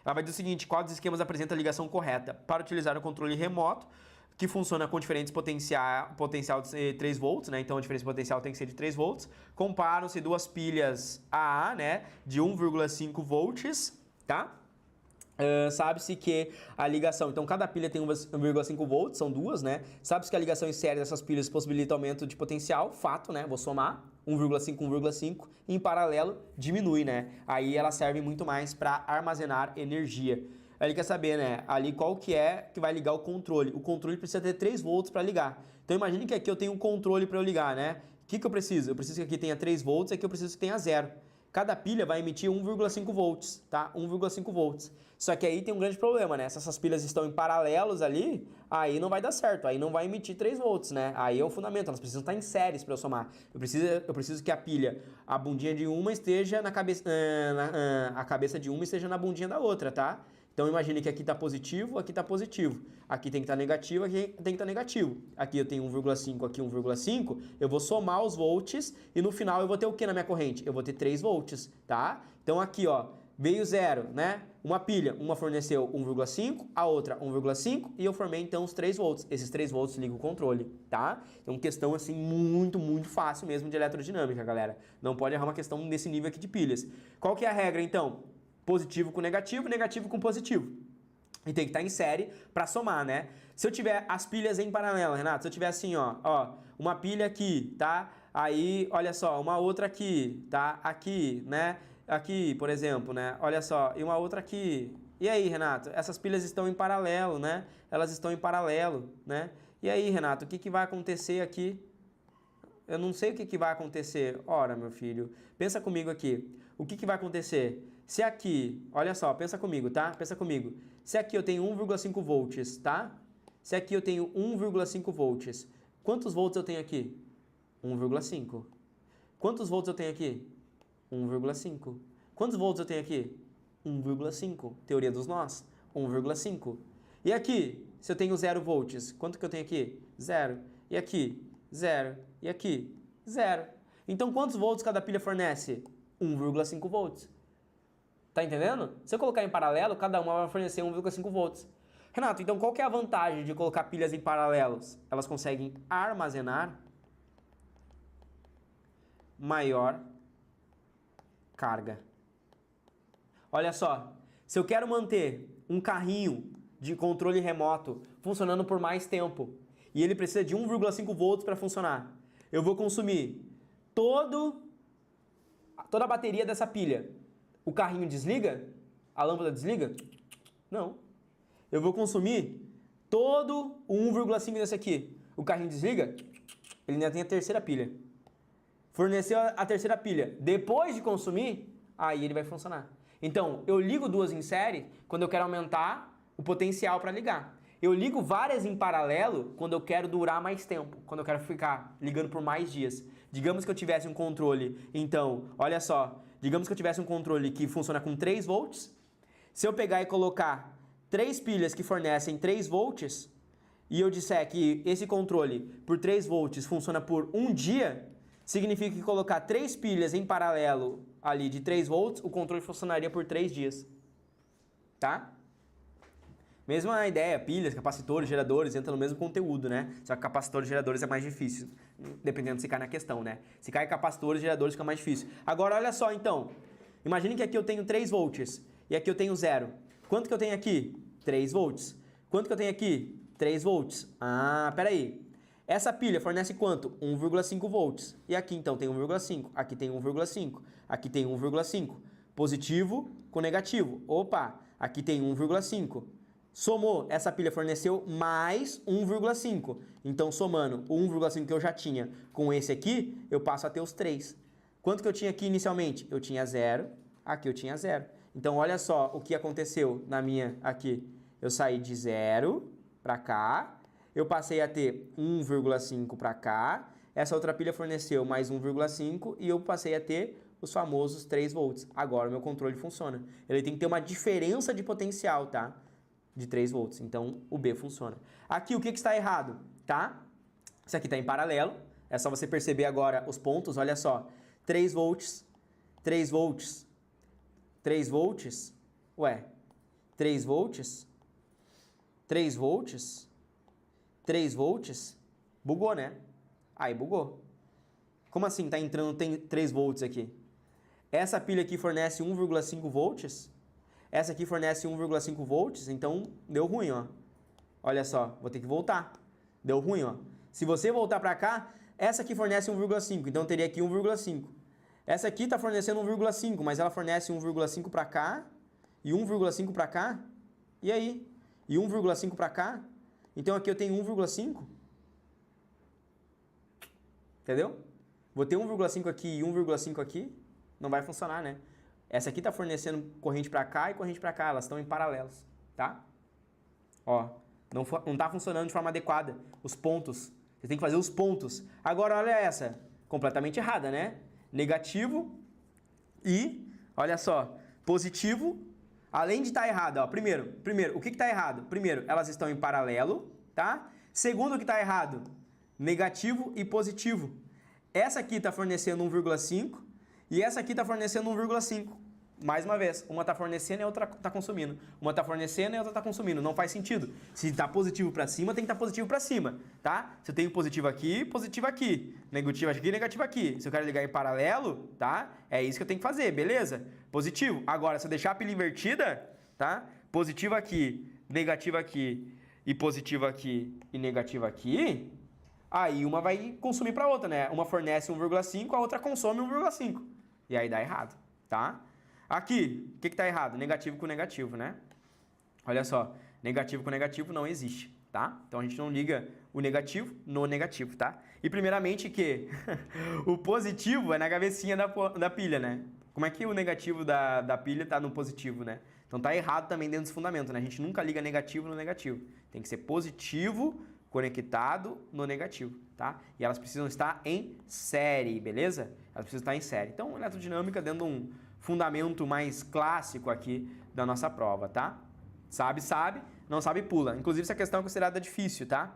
Ela vai dizer o seguinte: qual dos esquemas apresenta a ligação correta para utilizar o controle remoto, que funciona com diferentes potencial de 3 volts, né? Então a diferença de potencial tem que ser de 3 volts. Comparam-se duas pilhas AA, né? De 1,5 volts, tá? Sabe-se que a ligação, então cada pilha tem 1,5 volts, são duas, né? Sabe-se que a ligação em série dessas pilhas possibilita aumento de potencial, fato, né? Vou somar 1,5, 1,5 e em paralelo diminui, né? Aí ela serve muito mais para armazenar energia. Aí ele quer saber, né? Ali qual que é que vai ligar o controle. O controle precisa ter 3 volts para ligar. Então imagine que aqui eu tenho um controle para eu ligar, né? O que eu preciso? Eu preciso que aqui tenha 3 volts e aqui eu preciso que tenha 0. Cada pilha vai emitir 1,5 volts, tá? 1,5 volts. Só que aí tem um grande problema, né? Se essas pilhas estão em paralelos ali, aí não vai dar certo. Aí não vai emitir 3 volts, né? Aí é o fundamento. Elas precisam estar em séries para eu somar. Eu preciso que a pilha, a bundinha de uma esteja na cabeça... a cabeça de uma esteja na bundinha da outra, tá? Então imagine que aqui está positivo, aqui está positivo. Aqui tem que estar negativo, aqui tem que estar negativo. Aqui eu tenho 1,5, aqui 1,5. Eu vou somar os volts e no final eu vou ter o que na minha corrente? Eu vou ter 3 volts, tá? Então aqui, ó, veio 0, né? Uma pilha, uma forneceu 1,5, a outra 1,5 e eu formei então os 3 volts. Esses 3 volts ligam o controle, tá? É uma questão assim muito fácil mesmo de eletrodinâmica, galera. Não pode errar uma questão desse nível aqui de pilhas. Qual que é a regra então? Positivo com negativo, negativo com positivo. E tem que estar em série para somar, né? Se eu tiver as pilhas em paralelo, Renato, se eu tiver assim, ó, uma pilha aqui, tá? Aí, olha só, uma outra aqui, tá? Aqui, né? Aqui, por exemplo, né? Olha só, e uma outra aqui. E aí, Renato, essas pilhas estão em paralelo, né? Elas estão em paralelo, né? E aí, Renato, o que que vai acontecer aqui? Eu não sei o que vai acontecer. Ora, meu filho, pensa comigo aqui. O que vai acontecer? Se aqui, olha só, pensa comigo, tá? Pensa comigo. Se aqui eu tenho 1,5 volts, tá? Se aqui eu tenho 1,5 volts, quantos volts eu tenho aqui? 1,5. Quantos volts eu tenho aqui? 1,5. Quantos volts eu tenho aqui? 1,5. Teoria dos nós. 1,5. E aqui, se eu tenho 0 volts, quanto que eu tenho aqui? 0. E aqui? 0. E aqui? 0. Então, quantos volts cada pilha fornece? 1,5 volts. Tá entendendo? Se eu colocar em paralelo, cada uma vai fornecer 1,5 volts. Renato, então qual que é a vantagem de colocar pilhas em paralelos? Elas conseguem armazenar maior carga. Olha só, se eu quero manter um carrinho de controle remoto funcionando por mais tempo, e ele precisa de 1,5 volts para funcionar, eu vou consumir toda a bateria dessa pilha. O carrinho desliga? A lâmpada desliga? Não. Eu vou consumir todo o 1,5 desse aqui. O carrinho desliga? Ele ainda tem a terceira pilha. Forneceu a terceira pilha. Depois de consumir, aí ele vai funcionar. Então, eu ligo duas em série quando eu quero aumentar o potencial para ligar. Eu ligo várias em paralelo quando eu quero durar mais tempo, quando eu quero ficar ligando por mais dias. Digamos que eu tivesse um controle, então, olha só, digamos que eu tivesse um controle que funciona com 3 volts. Se eu pegar e colocar 3 pilhas que fornecem 3 volts, e eu disser que esse controle por 3 volts funciona por um dia, significa que colocar 3 pilhas em paralelo ali de 3 volts, o controle funcionaria por 3 dias. Tá? Mesma ideia, pilhas, capacitores, geradores, entra no mesmo conteúdo, né? Só que capacitores e geradores é mais difícil, dependendo se cai na questão, né? Se cai capacitores e geradores fica mais difícil. Agora, olha só, então. Imagine que aqui eu tenho 3 volts e aqui eu tenho 0. Quanto que eu tenho aqui? 3 volts. Quanto que eu tenho aqui? 3 volts. Ah, peraí. Essa pilha fornece quanto? 1,5 volts. E aqui, então, tem 1,5. Aqui tem 1,5. Aqui tem 1,5. Positivo com negativo. Opa, aqui tem 1,5. Somou, essa pilha forneceu mais 1,5. Então, somando o 1,5 que eu já tinha com esse aqui, eu passo a ter os 3. Quanto que eu tinha aqui inicialmente? Eu tinha 0, aqui eu tinha 0. Então, olha só o que aconteceu na minha aqui. Eu saí de 0 para cá, eu passei a ter 1,5 para cá, essa outra pilha forneceu mais 1,5 e eu passei a ter os famosos 3 volts. Agora o meu controle funciona. Ele tem que ter uma diferença de potencial, tá? De 3 volts. Então, o B funciona. Aqui, o que está errado? Tá? Isso aqui está em paralelo. É só você perceber agora os pontos. Olha só. 3 volts. 3 volts. 3 volts. Ué. 3 volts, 3 volts, 3 volts, bugou, né? Aí bugou. Como assim tá entrando 3 volts aqui? Essa pilha aqui fornece 1,5 volts, essa aqui fornece 1,5 volts, então deu ruim, ó. Olha só, vou ter que voltar. Deu ruim, ó. Se você voltar para cá, essa aqui fornece 1,5, então teria aqui 1,5. Essa aqui está fornecendo 1,5, mas ela fornece 1,5 para cá e 1,5 para cá. E aí? E 1,5 para cá? Então aqui eu tenho 1,5. Entendeu? Vou ter 1,5 aqui e 1,5 aqui. Não vai funcionar, né? Essa aqui está fornecendo corrente para cá e corrente para cá. Elas estão em paralelos, tá? Ó, não está funcionando de forma adequada. Os pontos. Você tem que fazer os pontos. Agora, olha essa. Completamente errada, né? Negativo e, olha só, positivo. Além de estar errado, ó. Primeiro, o que está errado? Primeiro, elas estão em paralelo, tá? Segundo, o que está errado? Negativo e positivo. Essa aqui está fornecendo 1,5 e essa aqui está fornecendo 1,5. Mais uma vez, uma está fornecendo e a outra está consumindo. Uma está fornecendo e a outra está consumindo. Não faz sentido. Se está positivo para cima, tem que estar positivo para cima, tá? Se eu tenho positivo aqui, negativo aqui, negativo aqui. Se eu quero ligar em paralelo, tá? É isso que eu tenho que fazer, beleza? Positivo. Agora, se eu deixar a pilha invertida, tá? Positivo aqui, negativo aqui e positivo aqui e negativo aqui, aí uma vai consumir para a outra, né? Uma fornece 1,5, a outra consome 1,5. E aí dá errado, tá? Aqui, o que está errado? Negativo com negativo, né? Olha só, negativo com negativo não existe, tá? Então a gente não liga o negativo no negativo, tá? E primeiramente que o positivo é na cabecinha da pilha, né? Como é que o negativo da pilha está no positivo, né? Então tá errado também dentro dos fundamentos, né? A gente nunca liga negativo no negativo. Tem que ser positivo conectado no negativo, tá? E elas precisam estar em série, beleza? Elas precisam estar em série. Então, eletrodinâmica dando um fundamento mais clássico aqui da nossa prova, tá? Sabe, não sabe, pula. Inclusive, essa questão é considerada difícil, tá?